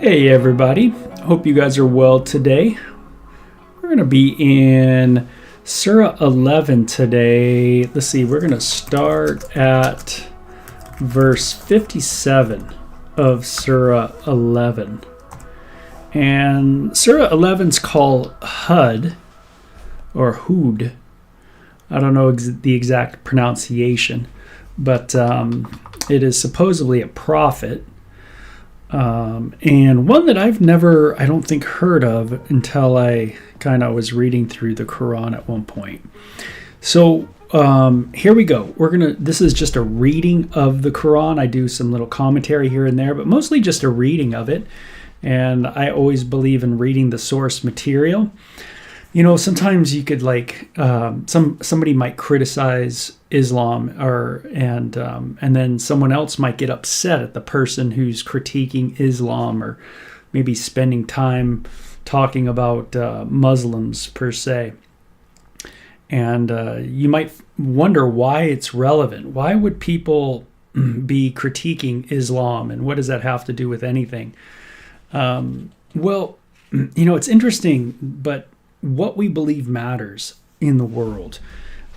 Hey everybody, hope you guys are well today. We're going to be in Sura 11 today. Let's see, we're going to start at verse 57 of Sura 11. And Sura 11's called HUD, or HUD. I don't know the exact pronunciation, but it is supposedly a prophet. And one that I've never, I don't think, heard of until I kind of was reading through the Quran at one point. So here we go. This is just a reading of the Quran. I do some little commentary here and there, but mostly just a reading of it. And I always believe in reading the source material. You know, sometimes you could somebody might criticize Islam and then someone else might get upset at the person who's critiquing Islam, or maybe spending time talking about Muslims per se. And you might wonder why it's relevant. Why would people be critiquing Islam, and what does that have to do with anything? Well, you know, it's interesting, but what we believe matters in the world.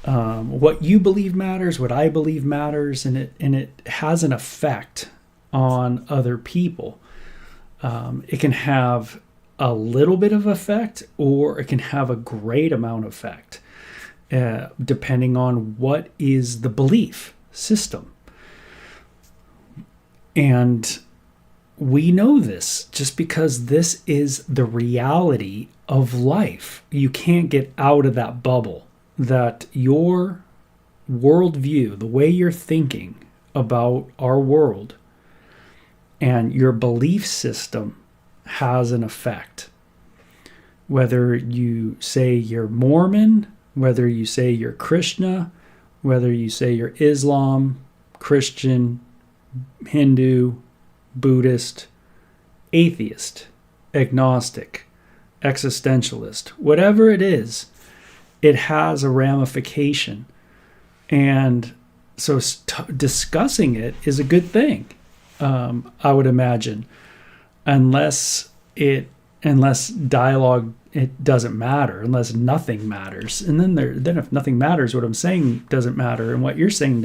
What you believe matters, what I believe matters, and it has an effect on other people. It can have a little bit of effect, or it can have a great amount of effect, depending on what is the belief system. And we know this just because this is the reality of life. You can't get out of that bubble, that your worldview, the way you're thinking about our world and your belief system, has an effect. Whether you say you're Mormon, whether you say you're Krishna, whether you say you're Islam, Christian, Hindu, Buddhist, atheist, agnostic, existentialist, whatever it is, it has a ramification. And so discussing it is a good thing, I would imagine, unless dialogue, it doesn't matter, unless nothing matters. And then if nothing matters, what I'm saying doesn't matter, and what you're saying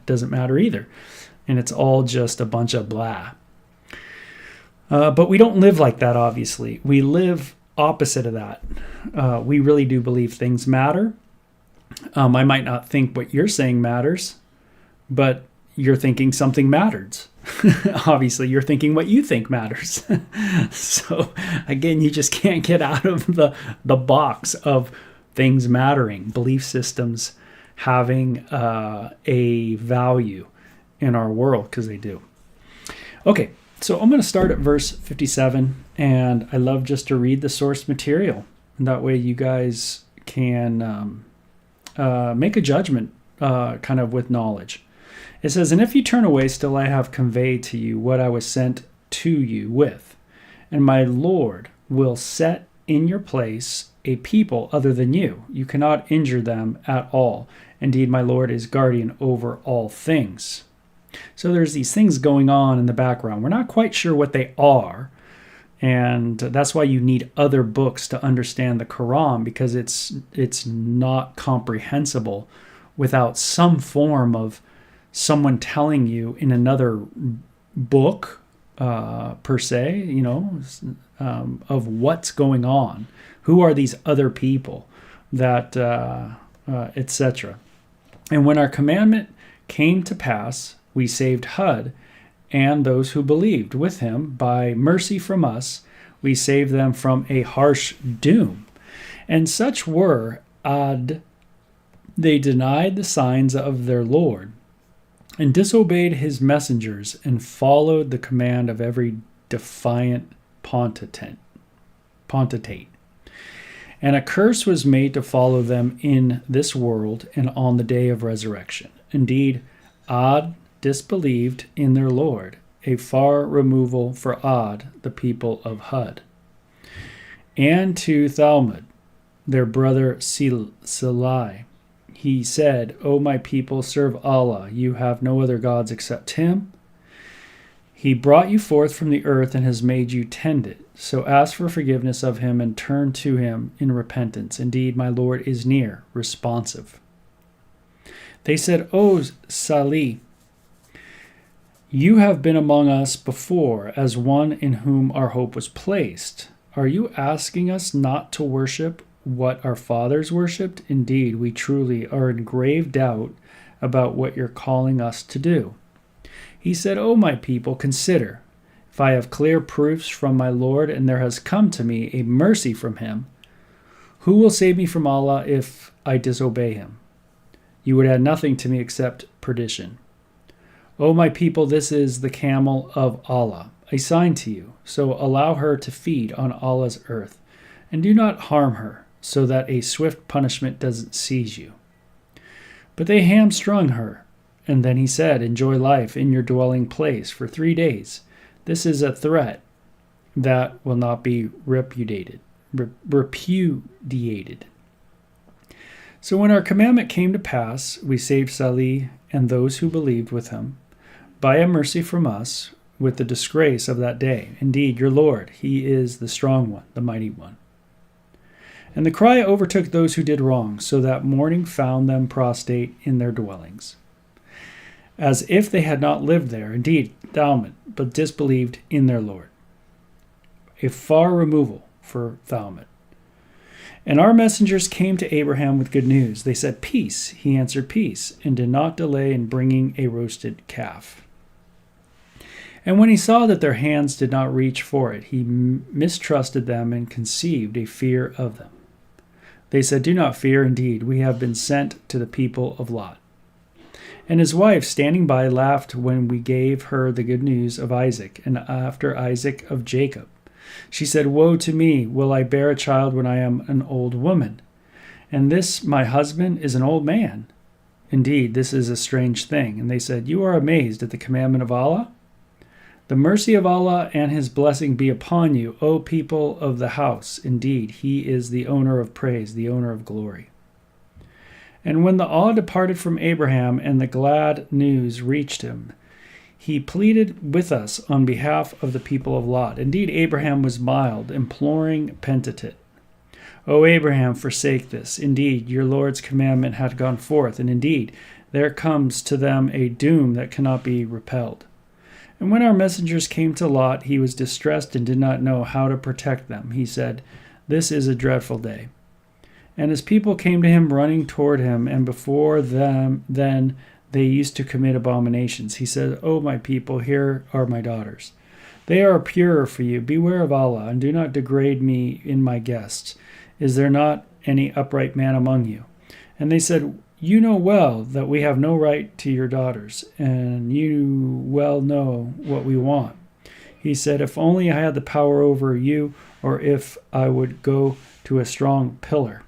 doesn't matter either. And it's all just a bunch of blah. But we don't live like that, obviously. We live opposite of that. We really do believe things matter. I might not think what you're saying matters, but you're thinking something matters. Obviously, you're thinking what you think matters. So, again, you just can't get out of the box of things mattering, belief systems having a value in our world, because they do. Okay. So I'm going to start at verse 57, and I love just to read the source material. And that way you guys can make a judgment kind of with knowledge. It says, "And if you turn away, still I have conveyed to you what I was sent to you with. And my Lord will set in your place a people other than you. You cannot injure them at all. Indeed, my Lord is guardian over all things." So there's these things going on in the background. We're not quite sure what they are. And that's why you need other books to understand the Quran, because it's not comprehensible without some form of someone telling you in another book, per se, you know, of what's going on. Who are these other people, that, etc. "And when our commandment came to pass, we saved HUD and those who believed with him. By mercy from us, we saved them from a harsh doom. And such were Ad. They denied the signs of their Lord, and disobeyed his messengers, and followed the command of every defiant potentate. And a curse was made to follow them in this world and on the day of resurrection. Indeed, Ad disbelieved in their Lord, a far removal for Ad, the people of HUD. And to Thalmud, their brother Silai, he said, O my people, serve Allah. You have no other gods except him. He brought you forth from the earth and has made you tend it. So ask for forgiveness of him and turn to him in repentance. Indeed, my Lord is near, responsive. They said, O Salih, you have been among us before as one in whom our hope was placed. Are you asking us not to worship what our fathers worshipped? Indeed, we truly are in grave doubt about what you're calling us to do. He said, O my people, consider, if I have clear proofs from my Lord and there has come to me a mercy from him, who will save me from Allah if I disobey him? You would add nothing to me except perdition. O my people, this is the camel of Allah, a sign to you. So allow her to feed on Allah's earth, and do not harm her, so that a swift punishment doesn't seize you. But they hamstrung her, and then he said, enjoy life in your dwelling place for 3 days. This is a threat that will not be repudiated. So when our commandment came to pass, we saved Salih and those who believed with him, by a mercy from us, with the disgrace of that day. Indeed, your Lord, he is the strong one, the mighty one. And the cry overtook those who did wrong, so that morning found them prostrate in their dwellings, as if they had not lived there, indeed, Thalmud, but disbelieved in their Lord. A far removal for Thalmud. And our messengers came to Abraham with good news. They said, peace. He answered, peace, and did not delay in bringing a roasted calf. And when he saw that their hands did not reach for it, he mistrusted them and conceived a fear of them. They said, do not fear. Indeed, we have been sent to the people of Lot. And his wife, standing by, laughed when we gave her the good news of Isaac, and after Isaac of Jacob. She said, woe to me, will I bear a child when I am an old woman? And this, my husband, is an old man. Indeed, this is a strange thing. And they said, you are amazed at the commandment of Allah? The mercy of Allah and his blessing be upon you, O people of the house. Indeed, he is the owner of praise, the owner of glory. And when the awe departed from Abraham and the glad news reached him, he pleaded with us on behalf of the people of Lot. Indeed, Abraham was mild, imploring penitent. O Abraham, forsake this. Indeed, your Lord's commandment hath gone forth, and indeed, there comes to them a doom that cannot be repelled. And when our messengers came to Lot, he was distressed and did not know how to protect them. He said, this is a dreadful day. And his people came to him running toward him, and before them then they used to commit abominations. He said, O my people, here are my daughters. They are purer for you. Beware of Allah, and do not degrade me in my guests. Is there not any upright man among you? And they said, you know well that we have no right to your daughters, and you well know what we want. He said, if only I had the power over you, or if I would go to a strong pillar.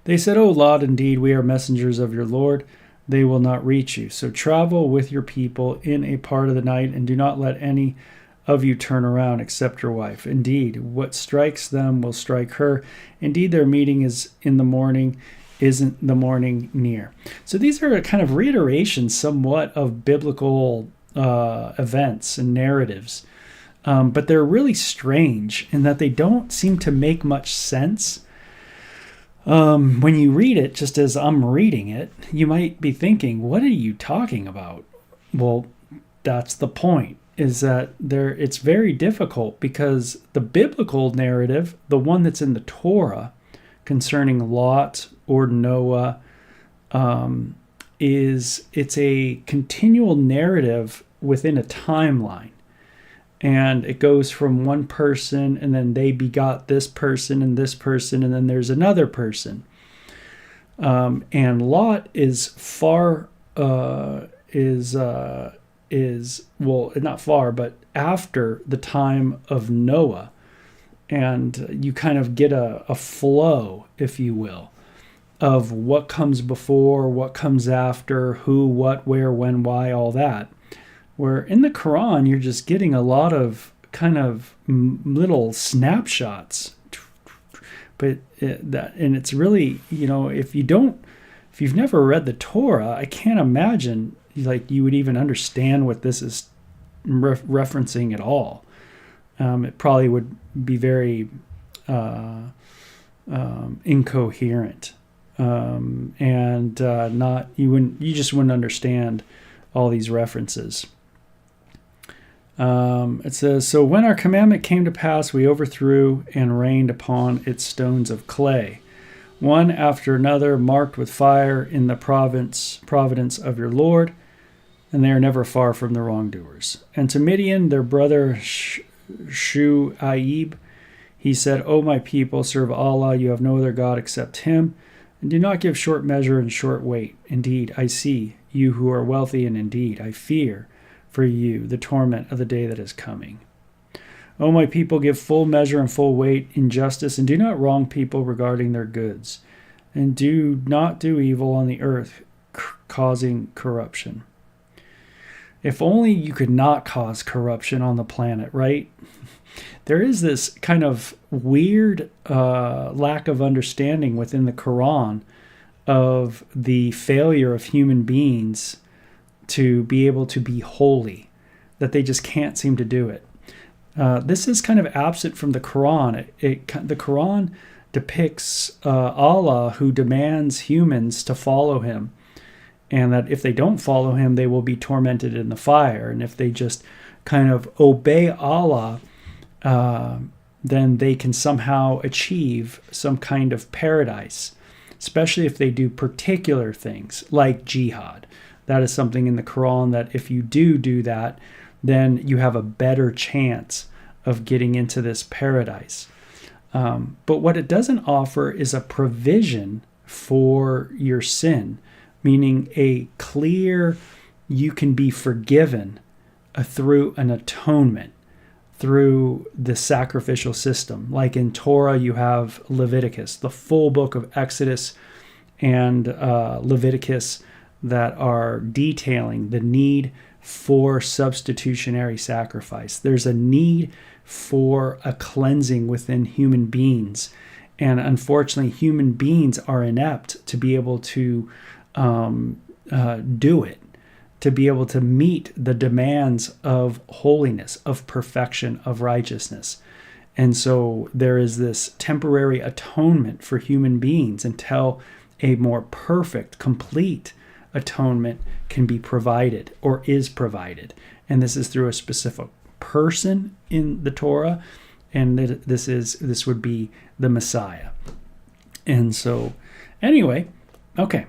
They said, O Lot, indeed, we are messengers of your Lord. They will not reach you. So travel with your people in a part of the night, and do not let any of you turn around except your wife. Indeed, what strikes them will strike her. Indeed, their meeting is in the morning. Isn't the morning near? So these are kind of reiterations somewhat of biblical events and narratives. But they're really strange in that they don't seem to make much sense. When you read it, just as I'm reading it, you might be thinking, what are you talking about? Well, that's the point, is that it's very difficult because the biblical narrative, the one that's in the Torah concerning Lot or Noah, it's a continual narrative within a timeline. And it goes from one person, and then they begot this person, and then there's another person. And Lot is far, well, not far, but after the time of Noah. And you kind of get a flow, if you will, of what comes before, what comes after, who, what, where, when, why, all that. Where in the Quran, you're just getting a lot of kind of little snapshots. But it's really, if you've never read the Torah, I can't imagine like you would even understand what this is referencing at all. It probably would be very incoherent, and you just wouldn't understand all these references. It says, so when our commandment came to pass, we overthrew and rained upon its stones of clay, one after another, marked with fire in the providence of your Lord, and they are never far from the wrongdoers. And to Midian, their brother Shu'aib, he said, O my people, serve Allah, you have no other God except him, and do not give short measure and short weight. Indeed, I see you who are wealthy, and indeed, I fear for you the torment of the day that is coming. O my people, give full measure and full weight in justice, and do not wrong people regarding their goods, and do not do evil on the earth, causing corruption. If only you could not cause corruption on the planet, right? There is this kind of weird lack of understanding within the Quran of the failure of human beings to be able to be holy, that they just can't seem to do it. This is kind of absent from the Quran. The Quran depicts Allah, who demands humans to follow him, and that if they don't follow him, they will be tormented in the fire. And if they just kind of obey Allah, then they can somehow achieve some kind of paradise, especially if they do particular things like jihad. That is something in the Quran that if you do that, then you have a better chance of getting into this paradise. But what it doesn't offer is a provision for your sin, meaning a clear, you can be forgiven through an atonement, through the sacrificial system. Like in Torah, you have Leviticus, the full book of Exodus and Leviticus that are detailing the need for substitutionary sacrifice. There's a need for a cleansing within human beings. And unfortunately, human beings are inept to be able to do it, to be able to meet the demands of holiness, of perfection, of righteousness. And so there is this temporary atonement for human beings until a more perfect, complete atonement can be provided or is provided. And this is through a specific person in the Torah, and this would be the Messiah. And so anyway, okay.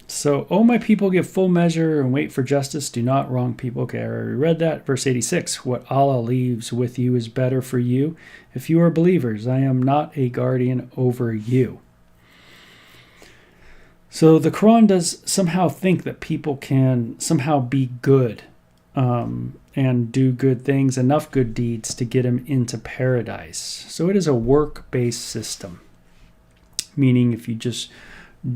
So, O my people, give full measure and wait for justice. Do not wrong people. Okay, I already read that. Verse 86, what Allah leaves with you is better for you. If you are believers, I am not a guardian over you. So the Quran does somehow think that people can somehow be good and do good things, enough good deeds to get them into paradise. So it is a work-based system, meaning if you just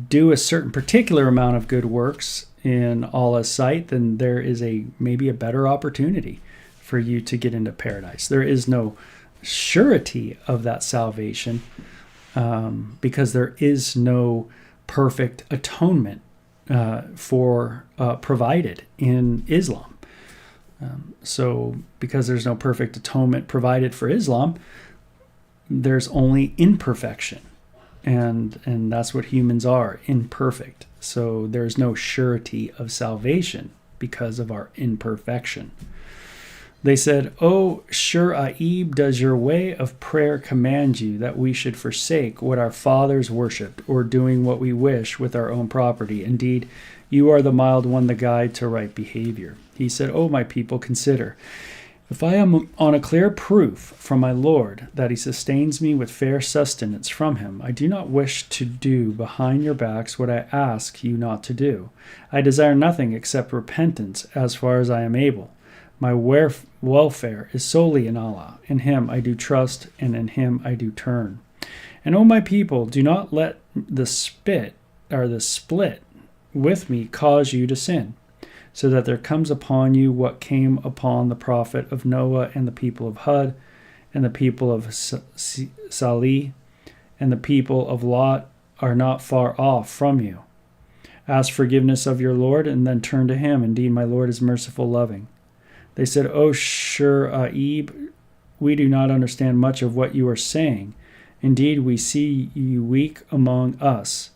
do a certain particular amount of good works in Allah's sight, then there is maybe a better opportunity for you to get into paradise. There is no surety of that salvation because there is no perfect atonement provided in Islam. So because there's no perfect atonement provided for Islam, there's only imperfection. And that's what humans are, imperfect. So there's no surety of salvation because of our imperfection. They said, O Shu'aib, does your way of prayer command you that we should forsake what our fathers worshipped, or doing what we wish with our own property? Indeed, you are the mild one, the guide to right behavior. He said, O my people, consider. If I am on a clear proof from my Lord that he sustains me with fair sustenance from him, I do not wish to do behind your backs what I ask you not to do. I desire nothing except repentance as far as I am able. My welfare is solely in Allah. In him I do trust, and in him I do turn. And O my people, do not let the split with me cause you to sin, so that there comes upon you what came upon the prophet of Noah and the people of HUD and the people of Salih and the people of Lot are not far off from you. Ask forgiveness of your Lord and then turn to him. Indeed, my Lord is merciful, loving. They said, "O Shur-Aib, we do not understand much of what you are saying. Indeed, we see you weak among us.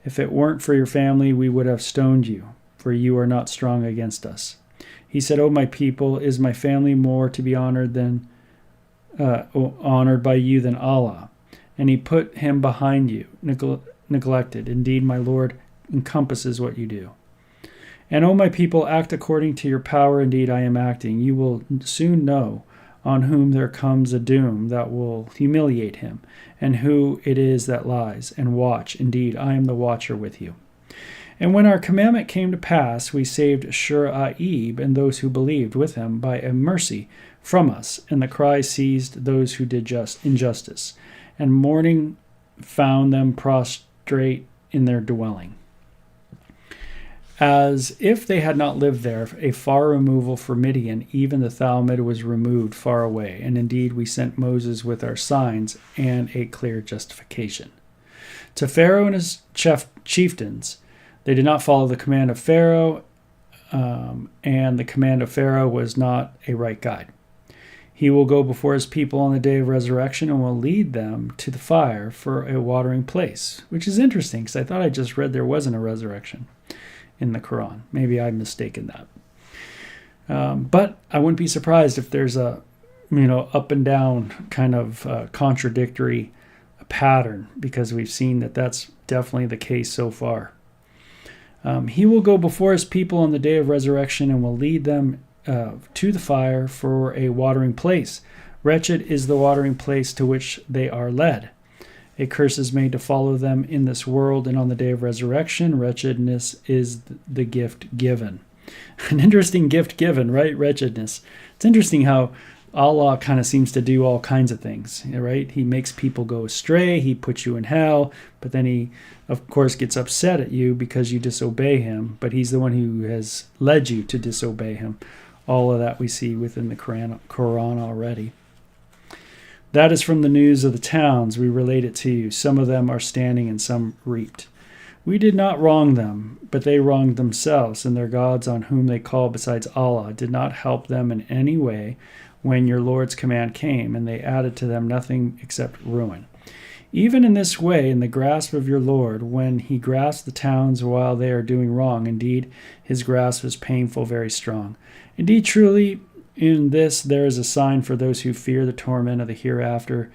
If it weren't for your family, we would have stoned you, for you are not strong against us." He said, "O my people, is my family more to be honored by you than Allah?" And he put him behind you, neglected. Indeed, my Lord encompasses what you do. And, O my people, act according to your power. Indeed, I am acting. You will soon know on whom there comes a doom that will humiliate him, and who it is that lies. And watch. Indeed, I am the watcher with you. And when our commandment came to pass, we saved Shur-Aib and those who believed with him by a mercy from us, and the cry seized those who did injustice, and mourning found them prostrate in their dwelling. As if they had not lived there, a far removal from Midian, even the Thalmud was removed far away, and indeed we sent Moses with our signs and a clear justification. To Pharaoh and his chieftains, they did not follow the command of Pharaoh, and the command of Pharaoh was not a right guide. He will go before his people on the day of resurrection and will lead them to the fire for a watering place, which is interesting because I thought I just read there wasn't a resurrection in the Quran. Maybe I'm mistaken that. But I wouldn't be surprised if there's a, up and down kind of contradictory pattern, because we've seen that that's definitely the case so far. He will go before his people on the day of resurrection and will lead them to the fire for a watering place. Wretched is the watering place to which they are led. A curse is made to follow them in this world, and on the day of resurrection, wretchedness is the gift given. An interesting gift given, right? Wretchedness. It's interesting how Allah kind of seems to do all kinds of things, right? He makes people go astray. He puts you in hell, but then he, of course, gets upset at you because you disobey him, but he's the one who has led you to disobey him. All of that we see within the Quran already. That is from the news of the towns. We relate it to you. Some of them are standing and some reaped. We did not wrong them, but they wronged themselves, and their gods on whom they call besides Allah did not help them in any way when your Lord's command came, and they added to them nothing except ruin. Even in this way, in the grasp of your Lord, when he grasps the towns while they are doing wrong, indeed, his grasp is painful, very strong. Indeed, truly, in this there is a sign for those who fear the torment of the hereafter.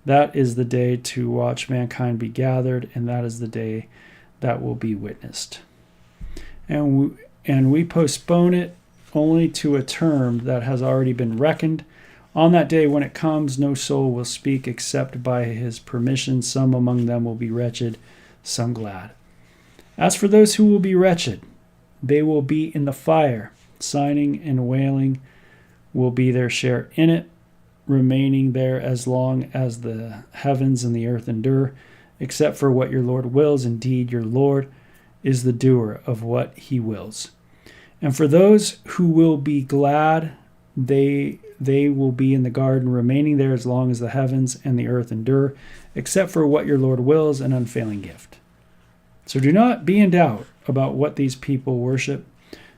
That is the day to watch mankind be gathered, and that is the day that will be witnessed. And we postpone it only to a term that has already been reckoned. On that day when it comes, no soul will speak except by his permission. Some among them will be wretched, some glad. As for those who will be wretched, they will be in the fire. Sighing and wailing will be their share in it, remaining there as long as the heavens and the earth endure, except for what your Lord wills. Indeed, your Lord is the doer of what he wills. And for those who will be glad, they will be in the garden, remaining there as long as the heavens and the earth endure, except for what your Lord wills, an unfailing gift. So do not be in doubt about what these people worship.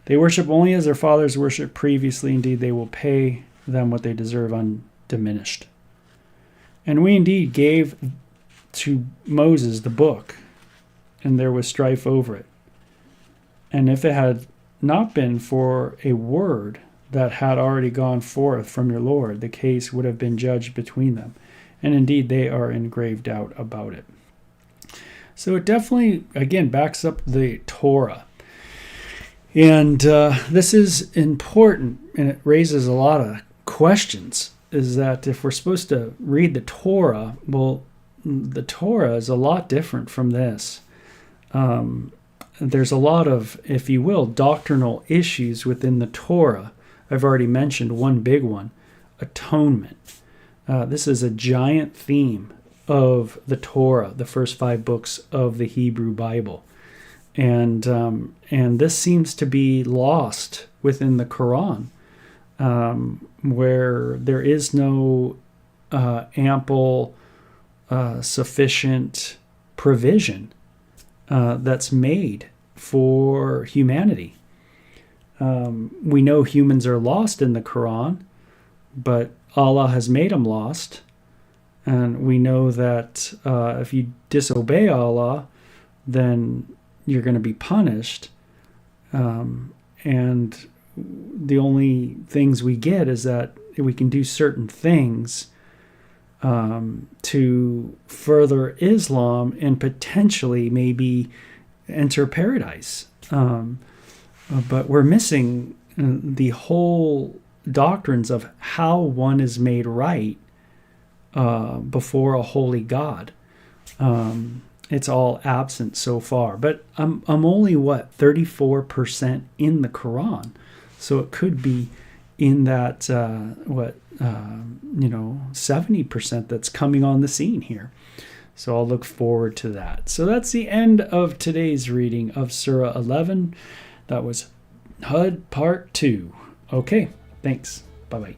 They worship only as their fathers worshipped previously. Indeed, they will pay them what they deserve undiminished. And we indeed gave to Moses the book, and there was strife over it. And if it had not been for a word that had already gone forth from your Lord, the case would have been judged between them. And indeed, they are in grave doubt about it. So it definitely, again, backs up the Torah. And this is important, and it raises a lot of questions, is that if we're supposed to read the Torah, well, the Torah is a lot different from this. There's a lot of, if you will, doctrinal issues within the Torah. I've already mentioned one big one, atonement. This is a giant theme of the Torah, the first 5 books of the Hebrew Bible. And this seems to be lost within the Quran, where there is no ample, sufficient provision that's made for humanity. We know humans are lost in the Quran, but Allah has made them lost. And we know that if you disobey Allah, then you're going to be punished. And the only things we get is that we can do certain things to further Islam and potentially maybe enter paradise. But we're missing the whole doctrines of how one is made right before a holy God. It's all absent so far. But I'm only 34% in the Quran, so it could be in that 70% that's coming on the scene here. So I'll look forward to that. So that's the end of today's reading of Surah 11. That was HUD Part 2. Okay, thanks. Bye-bye.